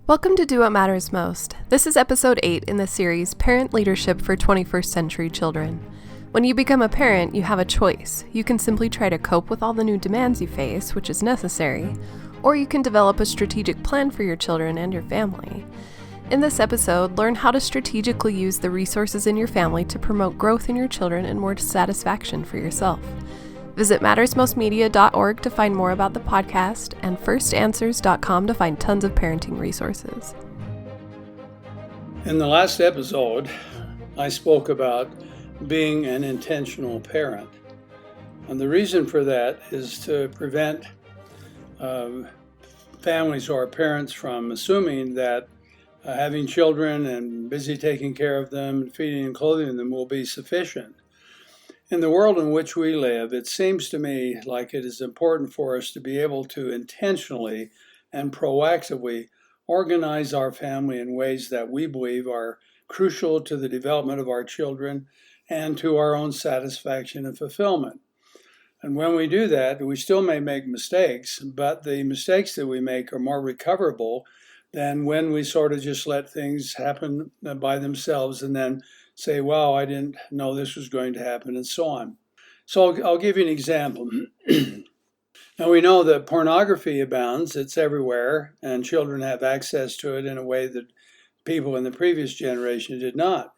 Welcome to Do What Matters Most. This is episode 8 in the series Parent Leadership for 21st Century Children. When you become a parent, you have a choice. You can simply try to cope with all the new demands you face, which is necessary, or you can develop a strategic plan for your children and your family. In this episode, learn how to strategically use the resources in your family to promote growth in your children and more satisfaction for yourself. Visit mattersmostmedia.org to find more about the podcast and firstanswers.com to find tons of parenting resources. In the last episode, I spoke about being an intentional parent. And the reason for that is to prevent families or parents from assuming that having children and busy taking care of them, feeding and clothing them will be sufficient. In the world in which we live, it seems to me like it is important for us to be able to intentionally and proactively organize our family in ways that we believe are crucial to the development of our children and to our own satisfaction and fulfillment. And when we do that, we still may make mistakes, but the mistakes that we make are more recoverable than when we sort of just let things happen by themselves and then say, wow, I didn't know this was going to happen, and so on. So I'll give you an example. Now we know that pornography abounds, it's everywhere, and children have access to it in a way that people in the previous generation did not.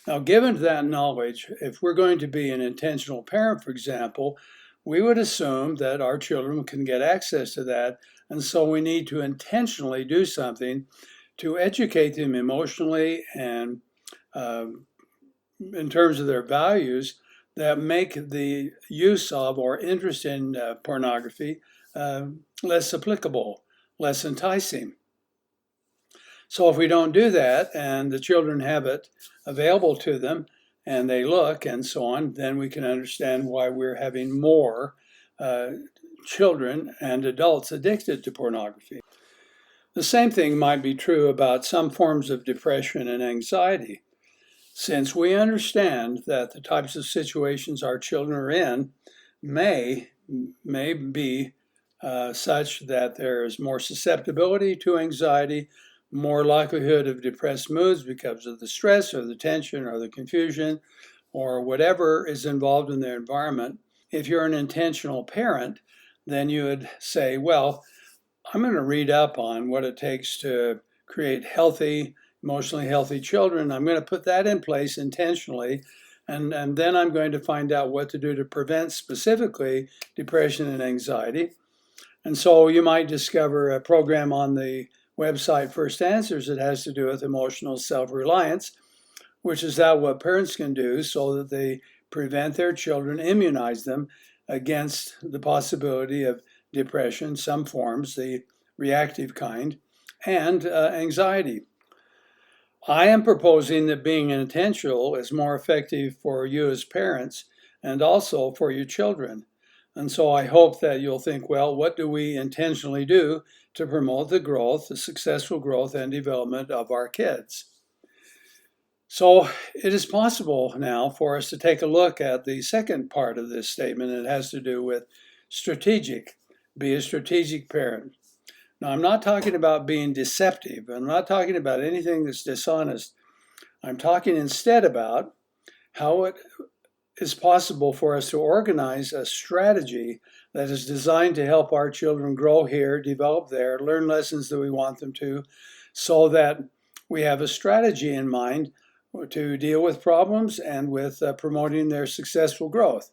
Now, given that knowledge, if we're going to be an intentional parent, for example, we would assume that our children can get access to that, and so we need to intentionally do something to educate them emotionally and in terms of their values that make the use of or interest in pornography less applicable, less enticing. So if we don't do that and the children have it available to them and they look and so on, then we can understand why we're having more children and adults addicted to pornography. The same thing might be true about some forms of depression and anxiety. Since we understand that the types of situations our children are in may be such that there is more susceptibility to anxiety, more likelihood of depressed moods because of the stress or the tension or the confusion or whatever is involved in their environment. If you're an intentional parent, then you would say, well, I'm going to read up on what it takes to create healthy, emotionally healthy children. I'm going to put that in place intentionally, and then I'm going to find out what to do to prevent specifically depression and anxiety. And so you might discover a program on the website First Answers that has to do with emotional self-reliance, which is that what parents can do so that they prevent their children, immunize them against the possibility of depression, some forms, the reactive kind, and anxiety. I am proposing that being intentional is more effective for you as parents and also for your children. And so I hope that you'll think, well, what do we intentionally do to promote the growth, the successful growth and development of our kids? So it is possible now for us to take a look at the second part of this statement. It has to do with strategic. Be a strategic parent. Now, I'm not talking about being deceptive. I'm not talking about anything that's dishonest. I'm talking instead about how it is possible for us to organize a strategy that is designed to help our children grow here, develop there, learn lessons that we want them to, so that we have a strategy in mind to deal with problems and with promoting their successful growth.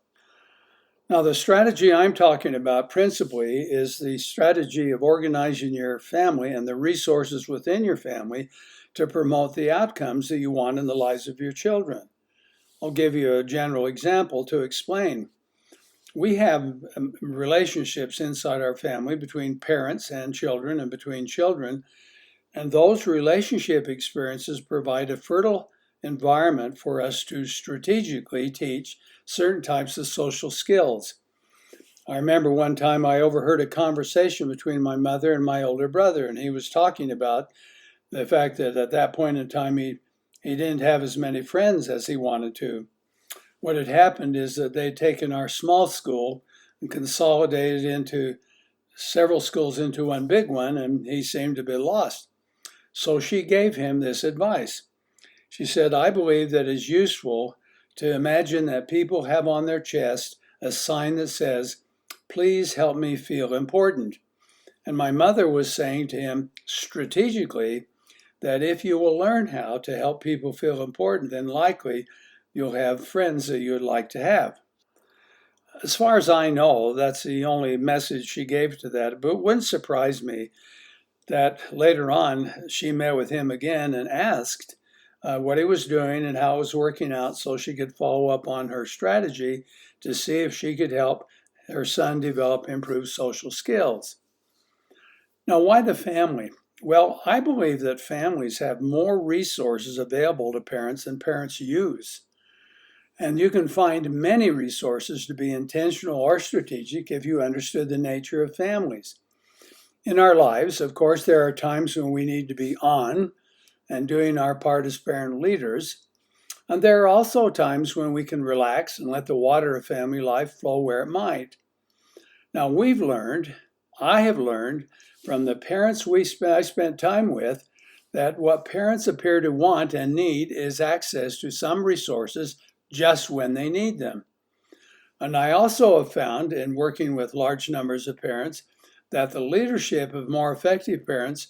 Now, the strategy I'm talking about principally is the strategy of organizing your family and the resources within your family to promote the outcomes that you want in the lives of your children. I'll give you a general example to explain. We have relationships inside our family between parents and children and between children, and those relationship experiences provide a fertile environment for us to strategically teach certain types of social skills. I remember one time I overheard a conversation between my mother and my older brother, and he was talking about the fact that at that point in time he didn't have as many friends as he wanted to. What had happened is that they'd taken our small school and consolidated into several schools into one big one, and he seemed to be lost. So she gave him this advice. She said, I believe that it's useful to imagine that people have on their chest a sign that says, please help me feel important. And my mother was saying to him strategically that if you will learn how to help people feel important, then likely you'll have friends that you would like to have. As far as I know, that's the only message she gave to that. But it wouldn't surprise me that later on she met with him again and asked what he was doing and how it was working out so she could follow up on her strategy to see if she could help her son develop improved social skills. Now, why the family? Well, I believe that families have more resources available to parents than parents use. And you can find many resources to be intentional or strategic if you understood the nature of families. In our lives, of course, there are times when we need to be on and doing our part as parent leaders. And there are also times when we can relax and let the water of family life flow where it might. Now, I have learned from the parents I spent time with, that what parents appear to want and need is access to some resources just when they need them. And I also have found in working with large numbers of parents that the leadership of more effective parents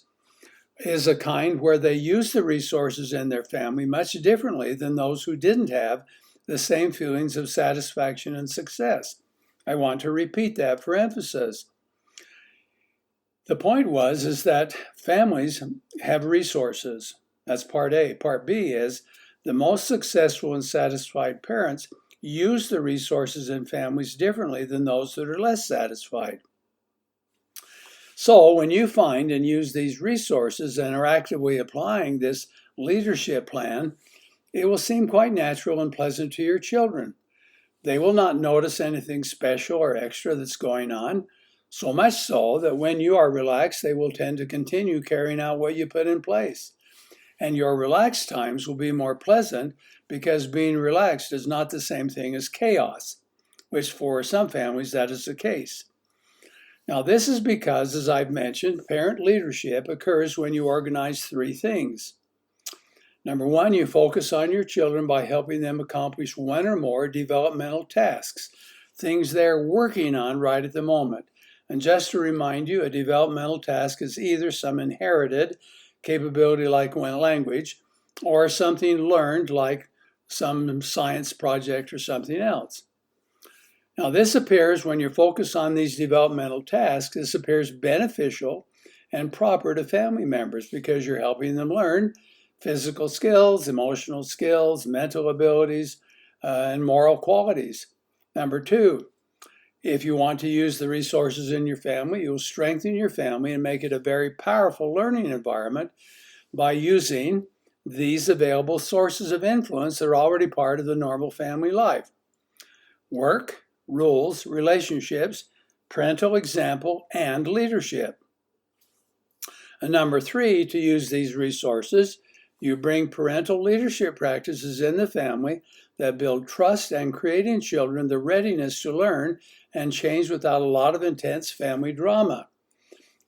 is a kind where they use the resources in their family much differently than those who didn't have the same feelings of satisfaction and success. I want to repeat that for emphasis. The point is that families have resources. That's part A. Part B is the most successful and satisfied parents use the resources in families differently than those that are less satisfied. So when you find and use these resources and are actively applying this leadership plan, it will seem quite natural and pleasant to your children. They will not notice anything special or extra that's going on, so much so that when you are relaxed, they will tend to continue carrying out what you put in place. And your relaxed times will be more pleasant because being relaxed is not the same thing as chaos, which for some families that is the case. Now, this is because, as I've mentioned, parent leadership occurs when you organize three things. Number one, you focus on your children by helping them accomplish one or more developmental tasks, things they're working on right at the moment. And just to remind you, a developmental task is either some inherited capability like language or something learned like some science project or something else. Now, this appears, when you're focused on these developmental tasks, this appears beneficial and proper to family members because you're helping them learn physical skills, emotional skills, mental abilities, and moral qualities. Number two, if you want to use the resources in your family, you'll strengthen your family and make it a very powerful learning environment by using these available sources of influence that are already part of the normal family life: work, rules, relationships, parental example, and leadership. And number three, to use these resources, you bring parental leadership practices in the family that build trust and create in children the readiness to learn and change without a lot of intense family drama.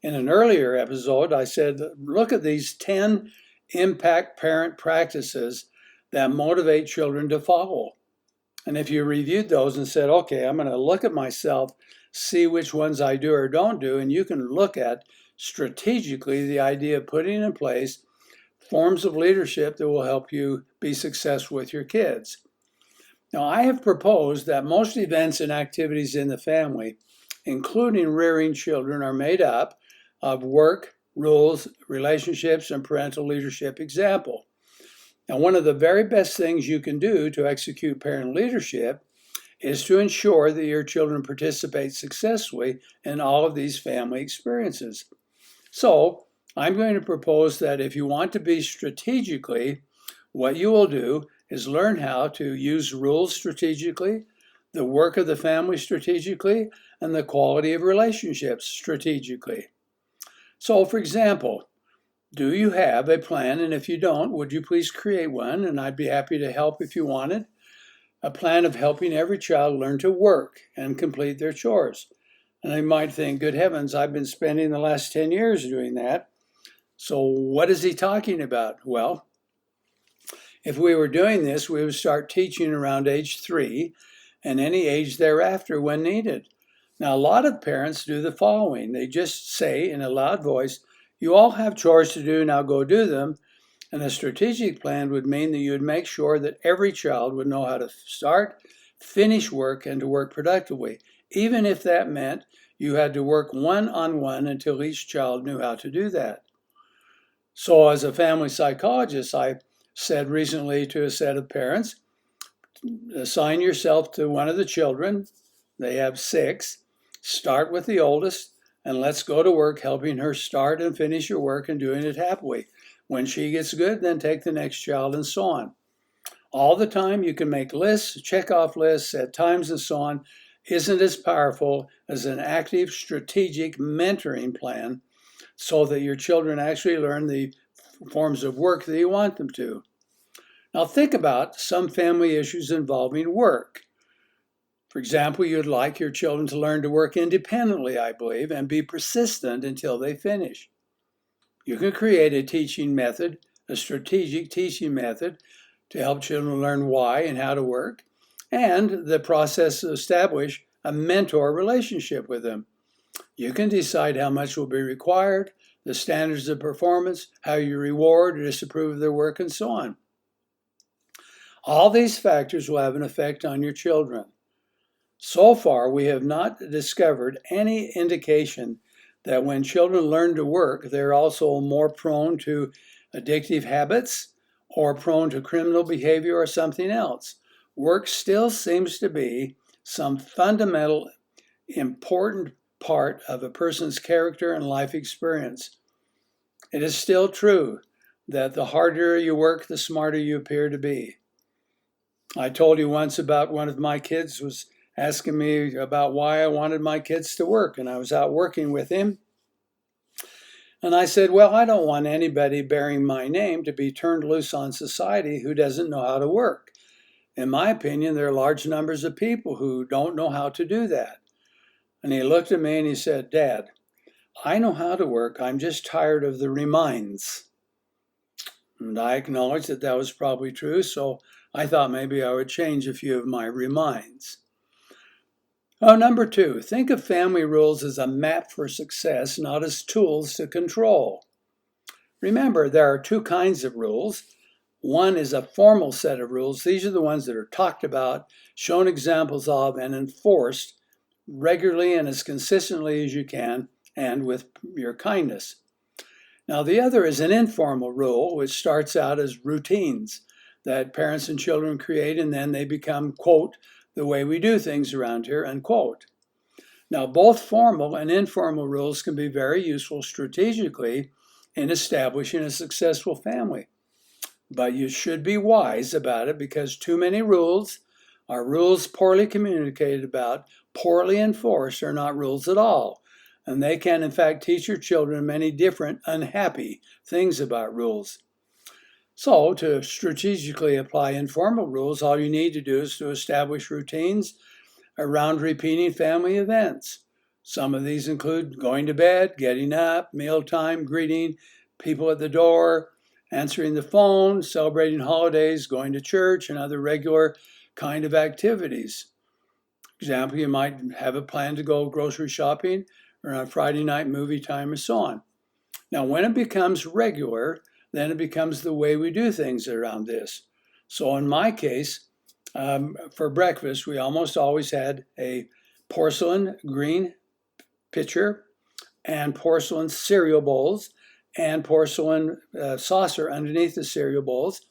In an earlier episode, I said, look at these 10 impact parent practices that motivate children to follow. And if you reviewed those and said, okay, I'm going to look at myself, see which ones I do or don't do, and you can look at strategically the idea of putting in place forms of leadership that will help you be successful with your kids. Now, I have proposed that most events and activities in the family, including rearing children, are made up of work, rules, relationships, and parental leadership example. Now, one of the very best things you can do to execute parent leadership is to ensure that your children participate successfully in all of these family experiences. So, I'm going to propose that if you want to be strategically, what you will do is learn how to use rules strategically, the work of the family strategically, and the quality of relationships strategically. So, for example, do you have a plan? And if you don't, would you please create one? And I'd be happy to help if you wanted. A plan of helping every child learn to work and complete their chores. And they might think, good heavens, I've been spending the last 10 years doing that. So what is he talking about? Well, if we were doing this, we would start teaching around age 3 and any age thereafter when needed. Now, a lot of parents do the following. They just say in a loud voice, "You all have chores to do, now go do them." And a strategic plan would mean that you would make sure that every child would know how to start, finish work, and to work productively, even if that meant you had to work one-on-one until each child knew how to do that. So as a family psychologist, I said recently to a set of parents, assign yourself to one of the children. They have 6. Start with the oldest, and let's go to work helping her start and finish her work and doing it happily. When she gets good, then take the next child and so on. All the time you can make lists, check off lists, set times and so on, isn't as powerful as an active strategic mentoring plan so that your children actually learn the forms of work that you want them to. Now think about some family issues involving work. For example, you'd like your children to learn to work independently, I believe, and be persistent until they finish. You can create a teaching method, a strategic teaching method, to help children learn why and how to work, and the process to establish a mentor relationship with them. You can decide how much will be required, the standards of performance, how you reward or disapprove of their work, and so on. All these factors will have an effect on your children. So far, we have not discovered any indication that when children learn to work, they're also more prone to addictive habits or prone to criminal behavior or something else. Work still seems to be some fundamental, important part of a person's character and life experience. It is still true that the harder you work, the smarter you appear to be. I told you once about one of my kids was asking me about why I wanted my kids to work, and I was out working with him. And I said, well, I don't want anybody bearing my name to be turned loose on society who doesn't know how to work. In my opinion, there are large numbers of people who don't know how to do that. And he looked at me and he said, Dad, I know how to work. I'm just tired of the reminds. And I acknowledged that that was probably true, so I thought maybe I would change a few of my reminds. Number 2, think of family rules as a map for success, not as tools to control. Remember, there are 2 kinds of rules. One is a formal set of rules. These are the ones that are talked about, shown examples of, and enforced regularly and as consistently as you can, and with your kindness. Now, the other is an informal rule, which starts out as routines that parents and children create, and then they become, quote, the way we do things around here, unquote. Now, both formal and informal rules can be very useful strategically in establishing a successful family. But you should be wise about it because too many rules are rules poorly communicated about, poorly enforced, or not rules at all. And they can, in fact, teach your children many different unhappy things about rules. So, to strategically apply informal rules, all you need to do is to establish routines around repeating family events. Some of these include going to bed, getting up, mealtime, greeting people at the door, answering the phone, celebrating holidays, going to church, and other regular kind of activities. For example, you might have a plan to go grocery shopping or on Friday night movie time and so on. Now, when it becomes regular, then it becomes the way we do things around this. So in my case, for breakfast, we almost always had a porcelain green pitcher and porcelain cereal bowls and porcelain saucer underneath the cereal bowls,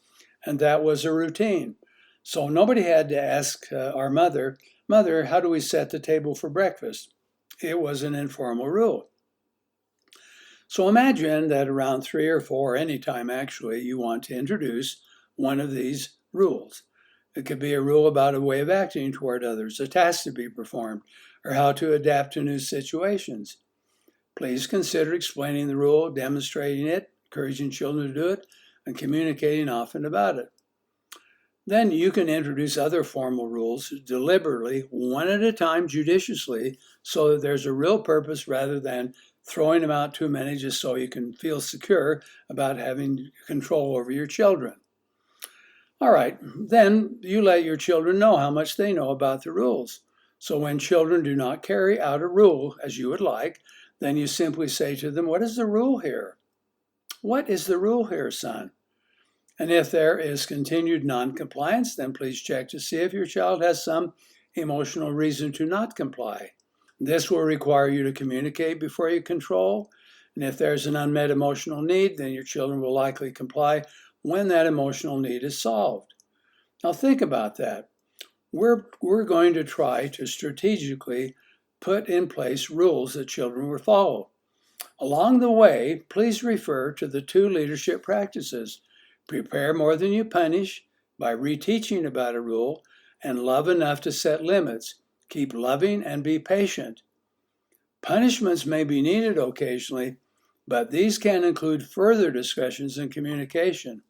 and that was a routine. So nobody had to ask our mother, how do we set the table for breakfast? It was an informal rule. So imagine that around 3 or 4, anytime actually, you want to introduce one of these rules. It could be a rule about a way of acting toward others, a task to be performed, or how to adapt to new situations. Please consider explaining the rule, demonstrating it, encouraging children to do it, and communicating often about it. Then you can introduce other formal rules deliberately, one at a time, judiciously, so that there's a real purpose rather than throwing them out too many just so you can feel secure about having control over your children. All right, then you let your children know how much they know about the rules. So when children do not carry out a rule as you would like, then you simply say to them, what is the rule here? What is the rule here, son? And if there is continued non-compliance, then please check to see if your child has some emotional reason to not comply. This will require you to communicate before you control. And if there's an unmet emotional need, then your children will likely comply when that emotional need is solved. Now think about that. We're going to try to strategically put in place rules that children will follow. Along the way, please refer to the 2 leadership practices. Prepare more than you punish by reteaching about a rule, and love enough to set limits. Keep loving and be patient. Punishments may be needed occasionally, but these can include further discussions and communication.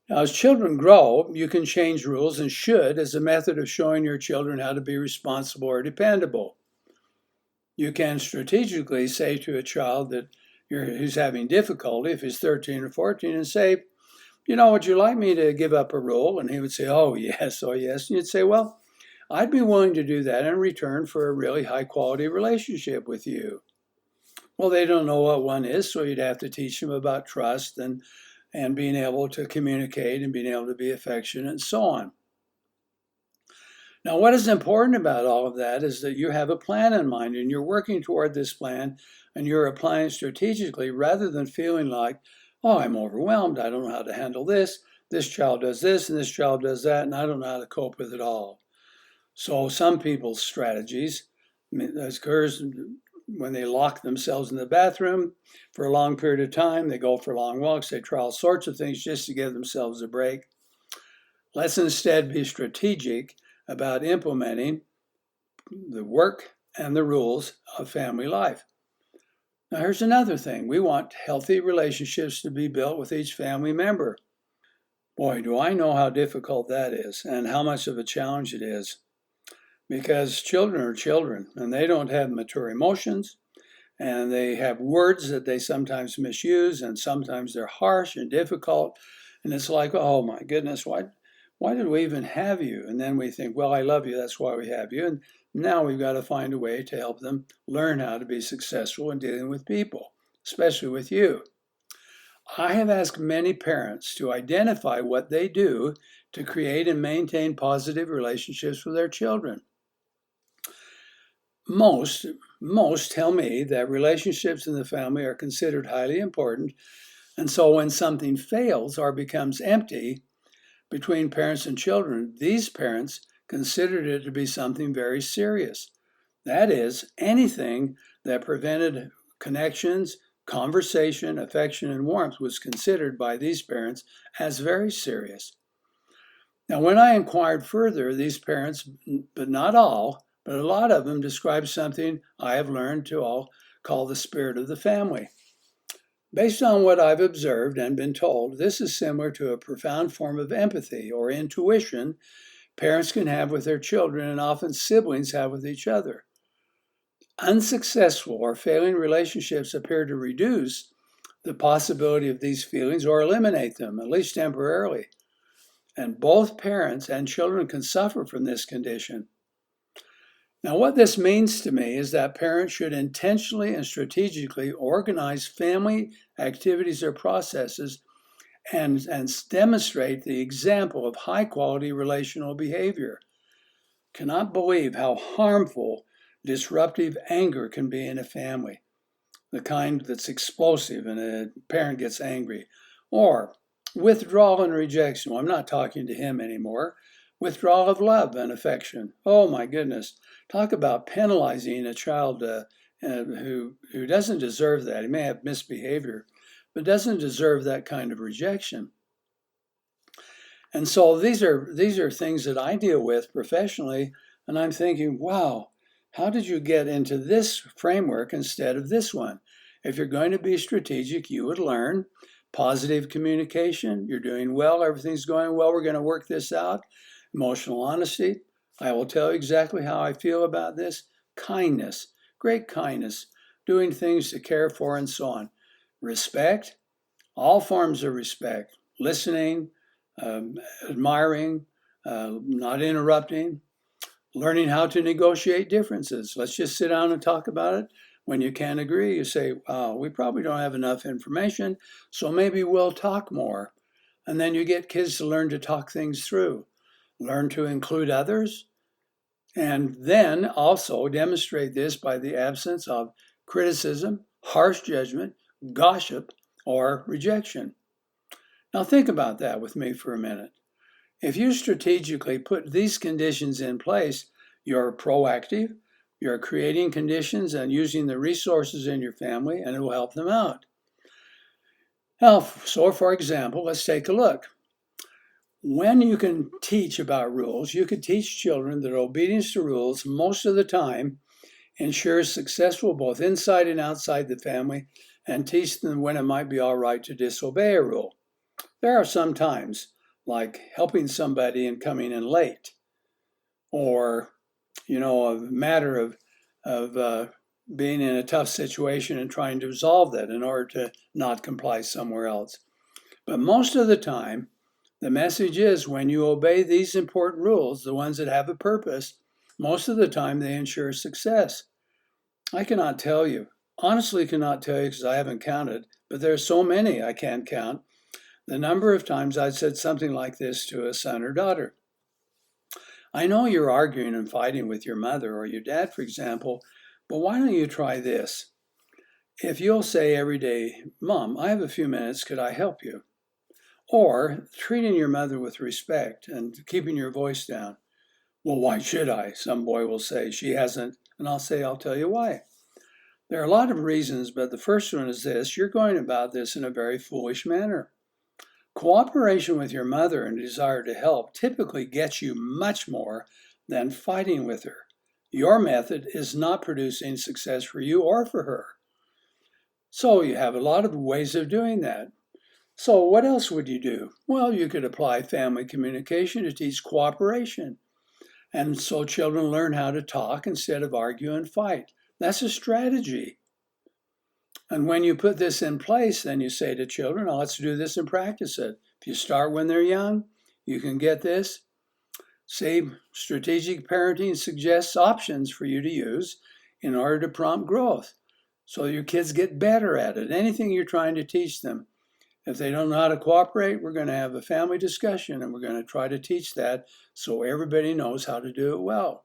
Now, as children grow, you can change rules and should as a method of showing your children how to be responsible or dependable. You can strategically say to a child who's having difficulty, if he's 13 or 14, and say, would you like me to give up a rule? And he would say, oh, yes. And you'd say, well, I'd be willing to do that in return for a really high quality relationship with you. Well, they don't know what one is, so you'd have to teach them about trust and being able to communicate and being able to be affectionate and so on. Now, what is important about all of that is that you have a plan in mind and you're working toward this plan and you're applying it strategically rather than feeling like, oh, I'm overwhelmed. I don't know how to handle this. This child does this and this child does that, and I don't know how to cope with it all. So some people's strategies occurs when they lock themselves in the bathroom for a long period of time. They go for long walks. They try all sorts of things just to give themselves a break. Let's instead be strategic about implementing the work and the rules of family life. Now, here's another thing. We want healthy relationships to be built with each family member. Boy, do I know how difficult that is and how much of a challenge it is. Because children are children, and they don't have mature emotions, and they have words that they sometimes misuse, and sometimes they're harsh and difficult. And it's like, oh my goodness, why did we even have you? And then we think, well, I love you, that's why we have you. And now we've got to find a way to help them learn how to be successful in dealing with people, especially with you. I have asked many parents to identify what they do to create and maintain positive relationships with their children. Most tell me that relationships in the family are considered highly important, and so when something fails or becomes empty between parents and children, these parents considered it to be something very serious. That is, anything that prevented connections, conversation, affection, and warmth was considered by these parents as very serious. Now, when I inquired further, these parents, but not all, but a lot of them describe something I have learned to all call the spirit of the family. Based on what I've observed and been told, this is similar to a profound form of empathy or intuition parents can have with their children and often siblings have with each other. Unsuccessful or failing relationships appear to reduce the possibility of these feelings or eliminate them, at least temporarily. And both parents and children can suffer from this condition. Now, what this means to me is that parents should intentionally and strategically organize family activities or processes and demonstrate the example of high-quality relational behavior. Cannot believe how harmful disruptive anger can be in a family, the kind that's explosive and a parent gets angry, or withdrawal and rejection. Well, I'm not talking to him anymore. Withdrawal of love and affection. Oh my goodness. Talk about penalizing a child who doesn't deserve that. He may have misbehavior, but doesn't deserve that kind of rejection. And so these are things that I deal with professionally, and I'm thinking, wow, how did you get into this framework instead of this one? If you're going to be strategic, you would learn positive communication. You're doing well. Everything's going well. We're going to work this out. Emotional honesty. I will tell you exactly how I feel about this. Kindness. Great kindness. doing things to care for, and so on. Respect, all forms of respect, listening, admiring, not interrupting, learning how to negotiate differences. Let's just sit down and talk about it. When you can't agree, you say, we probably don't have enough information, so maybe we'll talk more. And then you get kids to learn to talk things through, learn to include others, and then also demonstrate this by the absence of criticism, harsh judgment, gossip, or rejection. Now think about that with me for a minute. If you strategically put these conditions in place, you're proactive, you're creating conditions and using the resources in your family, and it will help them out. Now, so for example, let's take a look. When you can teach about rules, you could teach children that obedience to rules most of the time ensures successful both inside and outside the family, and teach them when it might be all right to disobey a rule. There are some times, like helping somebody and coming in late, or a matter of being in a tough situation and trying to resolve that in order to not comply somewhere else. But most of the time, the message is when you obey these important rules, the ones that have a purpose, most of the time they ensure success. I cannot tell you, honestly cannot tell you because I haven't counted, but there are so many I can't count, the number of times I've said something like this to a son or daughter. I know you're arguing and fighting with your mother or your dad, for example, but why don't you try this? If you'll say every day, Mom, I have a few minutes, could I help you? Or treating your mother with respect and keeping your voice down. Well, why should I? Some boy will say, she hasn't. And I'll say, I'll tell you why. There are a lot of reasons, but the first one is this: you're going about this in a very foolish manner. Cooperation with your mother and desire to help typically gets you much more than fighting with her. Your method is not producing success for you or for her. So you have a lot of ways of doing that. So what else would you do? Well, you could apply family communication to teach cooperation. And so children learn how to talk instead of argue and fight. That's a strategy. And when you put this in place, then you say to children, let's do this and practice it. If you start when they're young, you can get this. Say, strategic parenting suggests options for you to use in order to prompt growth. So your kids get better at it, anything you're trying to teach them. If they don't know how to cooperate, we're going to have a family discussion and we're going to try to teach that so everybody knows how to do it well.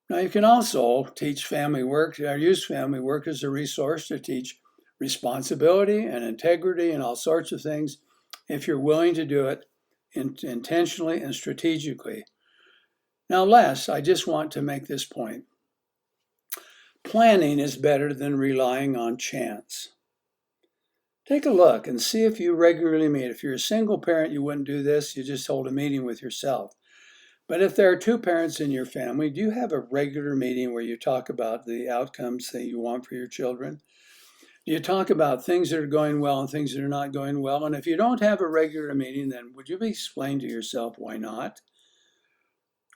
Now you can also teach family work, or use family work as a resource to teach responsibility and integrity and all sorts of things if you're willing to do it intentionally and strategically. Now last, I just want to make this point. Planning is better than relying on chance. Take a look and see if you regularly meet. If you're a single parent, you wouldn't do this. You just hold a meeting with yourself. But if there are two parents in your family, do you have a regular meeting where you talk about the outcomes that you want for your children? Do you talk about things that are going well and things that are not going well? And if you don't have a regular meeting, then would you explain to yourself why not?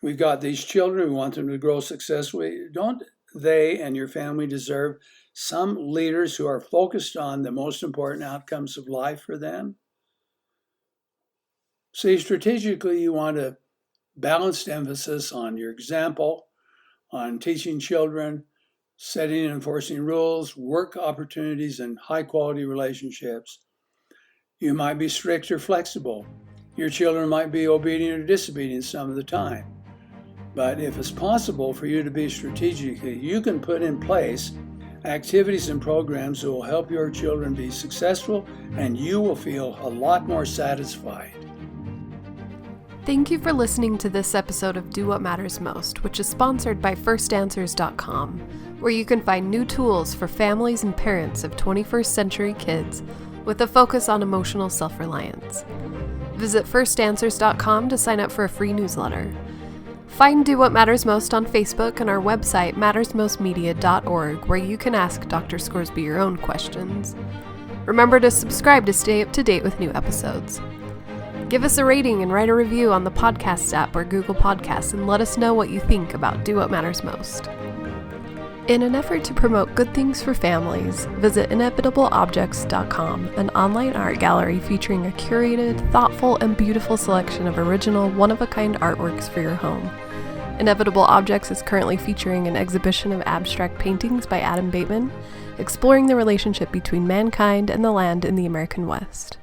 We've got these children, we want them to grow successfully. Don't they and your family deserve some leaders who are focused on the most important outcomes of life for them? See, strategically, you want a balanced emphasis on your example, on teaching children, setting and enforcing rules, work opportunities, and high-quality relationships. You might be strict or flexible. Your children might be obedient or disobedient some of the time. But if it's possible for you to be strategic, you can put in place activities and programs that will help your children be successful, and you will feel a lot more satisfied. Thank you for listening to this episode of Do What Matters Most, which is sponsored by firstanswers.com, where you can find new tools for families and parents of 21st century kids with a focus on emotional self-reliance. Visit firstanswers.com to sign up for a free newsletter. Find Do What Matters Most on Facebook and our website, mattersmostmedia.org, where you can ask Dr. Scoresby your own questions. Remember to subscribe to stay up to date with new episodes. Give us a rating and write a review on the podcast app or Google Podcasts, and let us know what you think about Do What Matters Most. In an effort to promote good things for families, visit inevitableobjects.com, an online art gallery featuring a curated, thoughtful, and beautiful selection of original, one-of-a-kind artworks for your home. Inevitable Objects is currently featuring an exhibition of abstract paintings by Adam Bateman, exploring the relationship between mankind and the land in the American West.